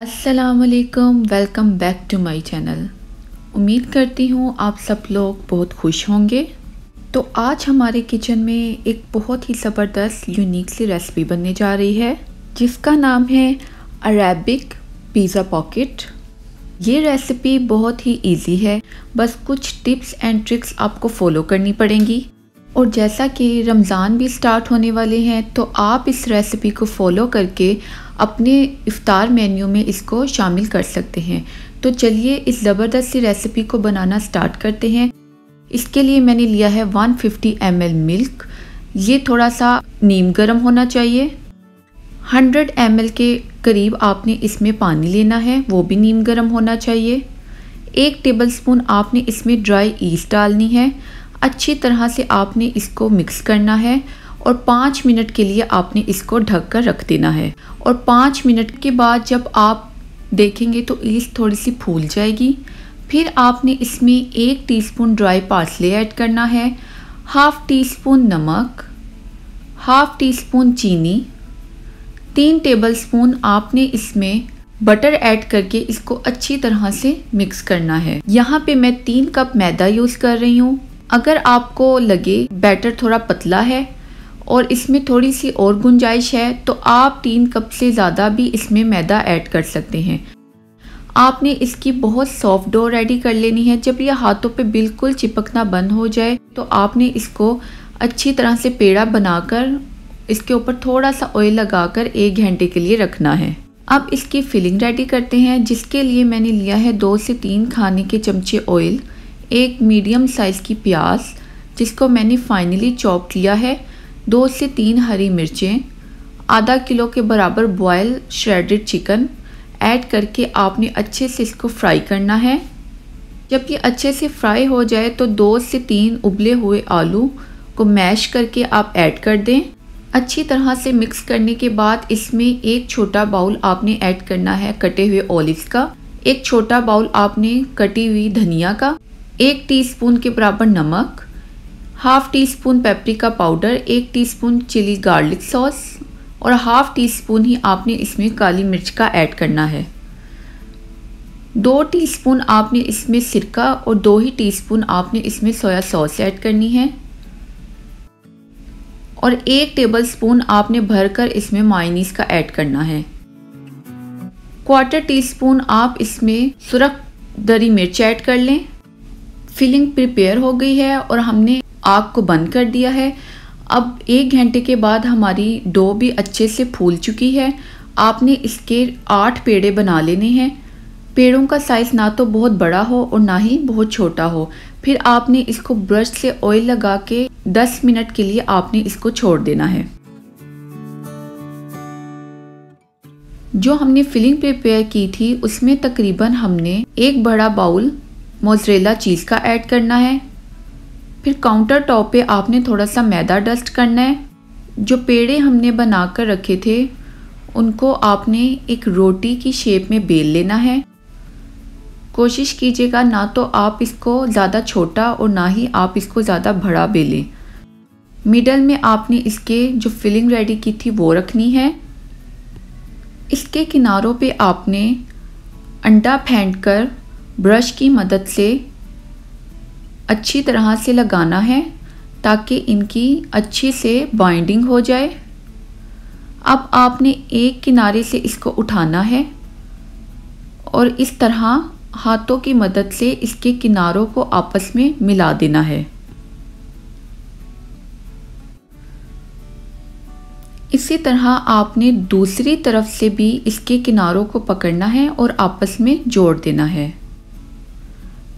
अस्सलामुअलैकुम, welcome back to my channel. उम्मीद करती हूँ आप सब लोग बहुत खुश होंगे। तो आज हमारे किचन में एक बहुत ही ज़बरदस्त यूनिक सी रेसिपी बनने जा रही है जिसका नाम है अरेबिक पिज़्ज़ा पॉकेट। ये रेसिपी बहुत ही इजी है, बस कुछ टिप्स एंड ट्रिक्स आपको फॉलो करनी पड़ेंगी। और जैसा कि रमज़ान भी स्टार्ट होने वाले हैं तो आप इस रेसिपी को फॉलो करके अपने इफ्तार मेन्यू में इसको शामिल कर सकते हैं। तो चलिए इस ज़बरदस्त सी रेसिपी को बनाना स्टार्ट करते हैं। इसके लिए मैंने लिया है 150 ml मिल्क। ये थोड़ा सा नीम गर्म होना चाहिए। 100 ml के करीब आपने इसमें पानी लेना है, वो भी नीम गर्म होना चाहिए। 1 टेबलस्पून आपने इसमें ड्राई ईस्ट डालनी है। अच्छी तरह से आपने इसको मिक्स करना है और 5 मिनट के लिए आपने इसको ढक कर रख देना है। और 5 मिनट के बाद जब आप देखेंगे तो ईस्ट थोड़ी सी फूल जाएगी। फिर आपने इसमें 1 टीस्पून ड्राई पार्सले ऐड करना है, हाफ़ टी स्पून नमक, हाफ़ टी स्पून चीनी, 3 टेबलस्पून आपने इसमें बटर ऐड करके इसको अच्छी तरह से मिक्स करना है। यहाँ पे मैं 3 कप मैदा यूज़ कर रही हूँ। अगर आपको लगे बैटर थोड़ा पतला है और इसमें थोड़ी सी और गुंजाइश है तो आप 3 कप से ज़्यादा भी इसमें मैदा ऐड कर सकते हैं। आपने इसकी बहुत सॉफ्ट डो रेडी कर लेनी है। जब यह हाथों पे बिल्कुल चिपकना बंद हो जाए तो आपने इसको अच्छी तरह से पेड़ा बनाकर इसके ऊपर थोड़ा सा ऑयल लगाकर 1 घंटे के लिए रखना है। अब इसकी फिलिंग रेडी करते हैं, जिसके लिए मैंने लिया है 2 से 3 खाने के चमचे ऑयल, 1 मीडियम साइज़ की प्याज जिसको मैंने फाइनली चॉप किया है, 2 से 3 हरी मिर्चें, आधा किलो के बराबर बॉयल श्रेडेड चिकन ऐड करके आपने अच्छे से इसको फ्राई करना है। जब ये अच्छे से फ्राई हो जाए तो 2 से 3 उबले हुए आलू को मैश करके आप ऐड कर दें। अच्छी तरह से मिक्स करने के बाद इसमें 1 छोटा बाउल आपने ऐड करना है कटे हुए ऑलिव्स का, 1 छोटा बाउल आपने कटी हुई धनिया का, 1 टीस्पून के बराबर नमक, half teaspoon paprika powder, 1 teaspoon chilli garlic sauce और हाफ़ टी स्पून ही आपने इसमें काली मिर्च का ऐड करना है। 2 टीस्पून आपने इसमें सिरका और 2 ही टीस्पून आपने इसमें सोया सॉस ऐड करनी है। और 1 टेबलस्पून आपने भरकर इसमें मायोनीज का ऐड करना है। 1/4 टीस्पून आप इसमें सुरख दरी मिर्च ऐड कर लें। फिलिंग प्रिपेयर हो गई है और हमने आग को बंद कर दिया है। अब 1 घंटे के बाद हमारी डो भी अच्छे से फूल चुकी है। आपने इसके 8 पेड़े बना लेने हैं। पेड़ों का साइज़ ना तो बहुत बड़ा हो और ना ही बहुत छोटा हो। फिर आपने इसको ब्रश से ऑयल लगा के 10 मिनट के लिए आपने इसको छोड़ देना है। जो हमने फिलिंग प्रिपेयर की थी उसमें तकरीबन हमने 1 बड़ा बाउल मोज़रेला चीज़ का ऐड करना है। फिर काउंटर टॉप पे आपने थोड़ा सा मैदा डस्ट करना है। जो पेड़े हमने बनाकर रखे थे उनको आपने एक रोटी की शेप में बेल लेना है। कोशिश कीजिएगा ना तो आप इसको ज़्यादा छोटा और ना ही आप इसको ज़्यादा बड़ा बेलें। मिडल में आपने इसके जो फिलिंग रेडी की थी वो रखनी है। इसके किनारों पे आपने अंडा फेंटकर ब्रश की मदद से अच्छी तरह से लगाना है ताकि इनकी अच्छी से बाइंडिंग हो जाए। अब आपने एक किनारे से इसको उठाना है और इस तरह हाथों की मदद से इसके किनारों को आपस में मिला देना है। इसी तरह आपने दूसरी तरफ से भी इसके किनारों को पकड़ना है और आपस में जोड़ देना है।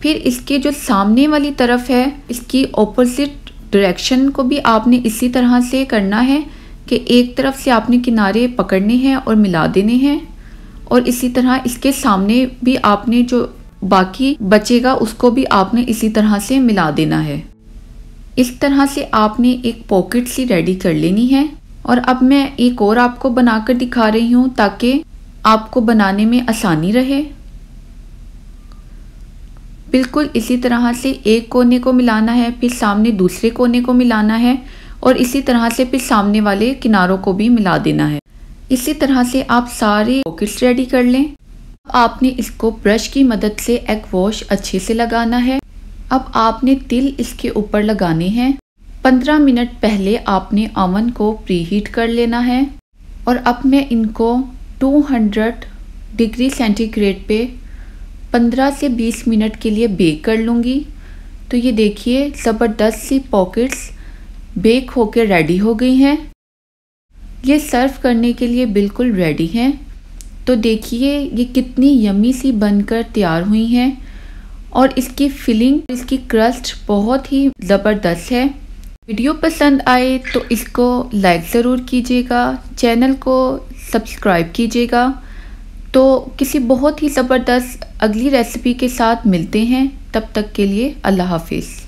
फिर इसके जो सामने वाली तरफ है इसकी ऑपोजिट डायरेक्शन को भी आपने इसी तरह से करना है कि एक तरफ से आपने किनारे पकड़ने हैं और मिला देने हैं और इसी तरह इसके सामने भी आपने जो बाकी बचेगा उसको भी आपने इसी तरह से मिला देना है। इस तरह से आपने एक पॉकेट सी रेडी कर लेनी है। और अब मैं एक और आपको बनाकर दिखा रही हूँ ताकि आपको बनाने में आसानी रहे। बिल्कुल इसी तरह से एक कोने को मिलाना है, फिर सामने दूसरे कोने को मिलाना है और इसी तरह से फिर सामने वाले किनारों को भी मिला देना है। इसी तरह से आप सारे पॉकेट्स रेडी कर लें। आपने इसको ब्रश की मदद से एग वॉश अच्छे से लगाना है। अब आपने तिल इसके ऊपर लगाने हैं। 15 मिनट पहले आपने ओवन को प्रीहीट कर लेना है और अब मैं इनको 200 डिग्री सेंटीग्रेड पे 15 से 20 मिनट के लिए बेक कर लूँगी। तो ये देखिए ज़बरदस्त सी पॉकेट्स बेक होकर रेडी हो गई हैं। ये सर्व करने के लिए बिल्कुल रेडी हैं। तो देखिए ये कितनी यमी सी बनकर तैयार हुई हैं और इसकी फिलिंग, इसकी क्रस्ट बहुत ही ज़बरदस्त है। वीडियो पसंद आए तो इसको लाइक ज़रूर कीजिएगा, चैनल को सब्सक्राइब कीजिएगा। तो किसी बहुत ही ज़बरदस्त अगली रेसिपी के साथ मिलते हैं। तब तक के लिए अल्लाह हाफिज़।